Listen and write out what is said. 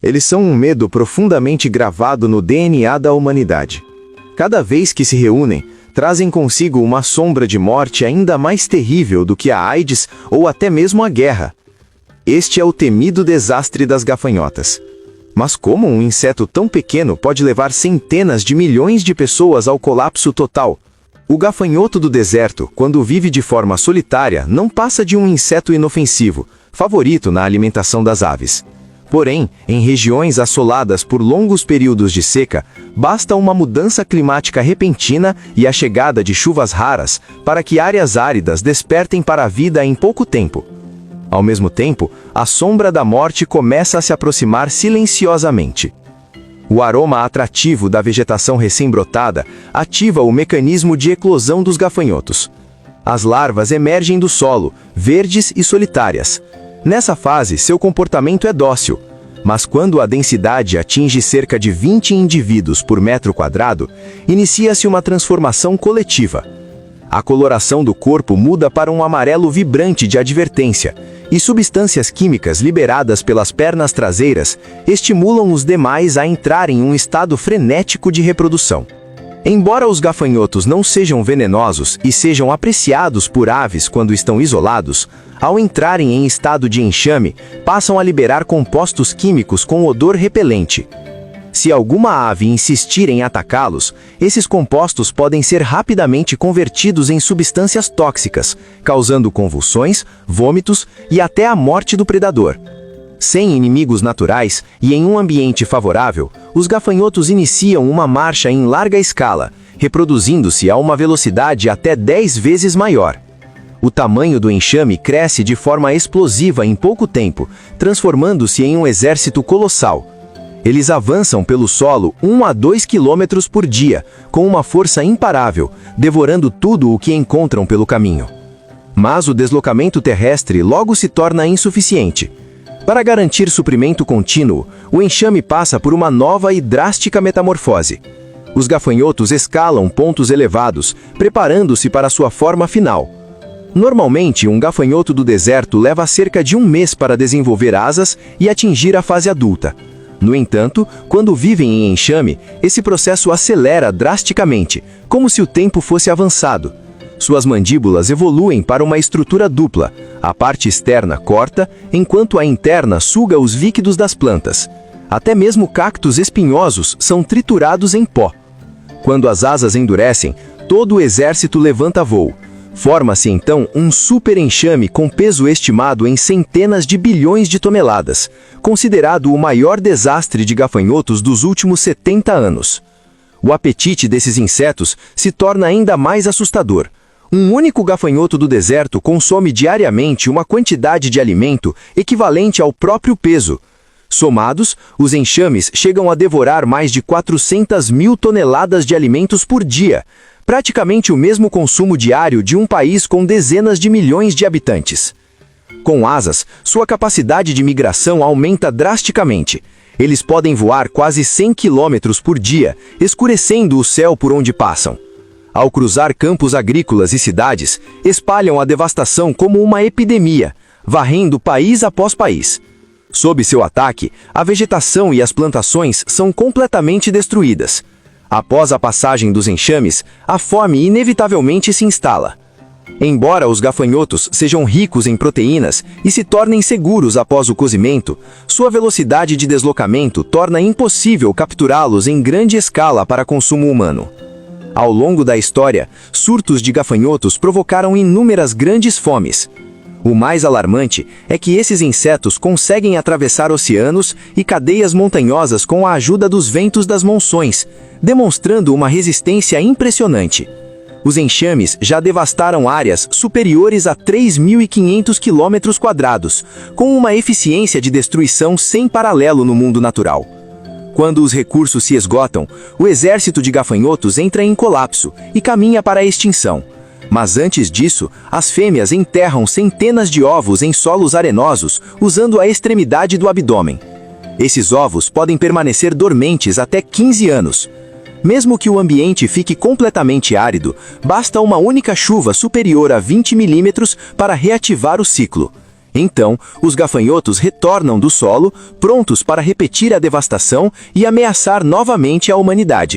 Eles são um medo profundamente gravado no DNA da humanidade. Cada vez que se reúnem, trazem consigo uma sombra de morte ainda mais terrível do que a AIDS ou até mesmo a guerra. Este é o temido desastre das gafanhotas. Mas como um inseto tão pequeno pode levar centenas de milhões de pessoas ao colapso total? O gafanhoto do deserto, quando vive de forma solitária, não passa de um inseto inofensivo, favorito na alimentação das aves. Porém, em regiões assoladas por longos períodos de seca, basta uma mudança climática repentina e a chegada de chuvas raras para que áreas áridas despertem para a vida em pouco tempo. Ao mesmo tempo, a sombra da morte começa a se aproximar silenciosamente. O aroma atrativo da vegetação recém-brotada ativa o mecanismo de eclosão dos gafanhotos. As larvas emergem do solo, verdes e solitárias. Nessa fase, seu comportamento é dócil, mas quando a densidade atinge cerca de 20 indivíduos por metro quadrado, inicia-se uma transformação coletiva. A coloração do corpo muda para um amarelo vibrante de advertência, e substâncias químicas liberadas pelas pernas traseiras estimulam os demais a entrar em um estado frenético de reprodução. Embora os gafanhotos não sejam venenosos e sejam apreciados por aves quando estão isolados, ao entrarem em estado de enxame, passam a liberar compostos químicos com odor repelente. Se alguma ave insistir em atacá-los, esses compostos podem ser rapidamente convertidos em substâncias tóxicas, causando convulsões, vômitos e até a morte do predador. Sem inimigos naturais e em um ambiente favorável, os gafanhotos iniciam uma marcha em larga escala, reproduzindo-se a uma velocidade até 10 vezes maior. O tamanho do enxame cresce de forma explosiva em pouco tempo, transformando-se em um exército colossal. Eles avançam pelo solo 1 a 2 quilômetros por dia, com uma força imparável, devorando tudo o que encontram pelo caminho. Mas o deslocamento terrestre logo se torna insuficiente. Para garantir suprimento contínuo, o enxame passa por uma nova e drástica metamorfose. Os gafanhotos escalam pontos elevados, preparando-se para sua forma final. Normalmente, um gafanhoto do deserto leva cerca de 1 mês para desenvolver asas e atingir a fase adulta. No entanto, quando vivem em enxame, esse processo acelera drasticamente, como se o tempo fosse avançado. Suas mandíbulas evoluem para uma estrutura dupla. A parte externa corta, enquanto a interna suga os líquidos das plantas. Até mesmo cactos espinhosos são triturados em pó. Quando as asas endurecem, todo o exército levanta voo. Forma-se então um super enxame com peso estimado em centenas de bilhões de toneladas, considerado o maior desastre de gafanhotos dos últimos 70 anos. O apetite desses insetos se torna ainda mais assustador. Um único gafanhoto do deserto consome diariamente uma quantidade de alimento equivalente ao próprio peso. Somados, os enxames chegam a devorar mais de 400 mil toneladas de alimentos por dia, praticamente o mesmo consumo diário de um país com dezenas de milhões de habitantes. Com asas, sua capacidade de migração aumenta drasticamente. Eles podem voar quase 100 quilômetros por dia, escurecendo o céu por onde passam. Ao cruzar campos agrícolas e cidades, espalham a devastação como uma epidemia, varrendo país após país. Sob seu ataque, a vegetação e as plantações são completamente destruídas. Após a passagem dos enxames, a fome inevitavelmente se instala. Embora os gafanhotos sejam ricos em proteínas e se tornem seguros após o cozimento, sua velocidade de deslocamento torna impossível capturá-los em grande escala para consumo humano. Ao longo da história, surtos de gafanhotos provocaram inúmeras grandes fomes. O mais alarmante é que esses insetos conseguem atravessar oceanos e cadeias montanhosas com a ajuda dos ventos das monções, demonstrando uma resistência impressionante. Os enxames já devastaram áreas superiores a 3.500 km², com uma eficiência de destruição sem paralelo no mundo natural. Quando os recursos se esgotam, o exército de gafanhotos entra em colapso e caminha para a extinção. Mas antes disso, as fêmeas enterram centenas de ovos em solos arenosos, usando a extremidade do abdômen. Esses ovos podem permanecer dormentes até 15 anos. Mesmo que o ambiente fique completamente árido, basta uma única chuva superior a 20 milímetros para reativar o ciclo. Então, os gafanhotos retornam do solo, prontos para repetir a devastação e ameaçar novamente a humanidade.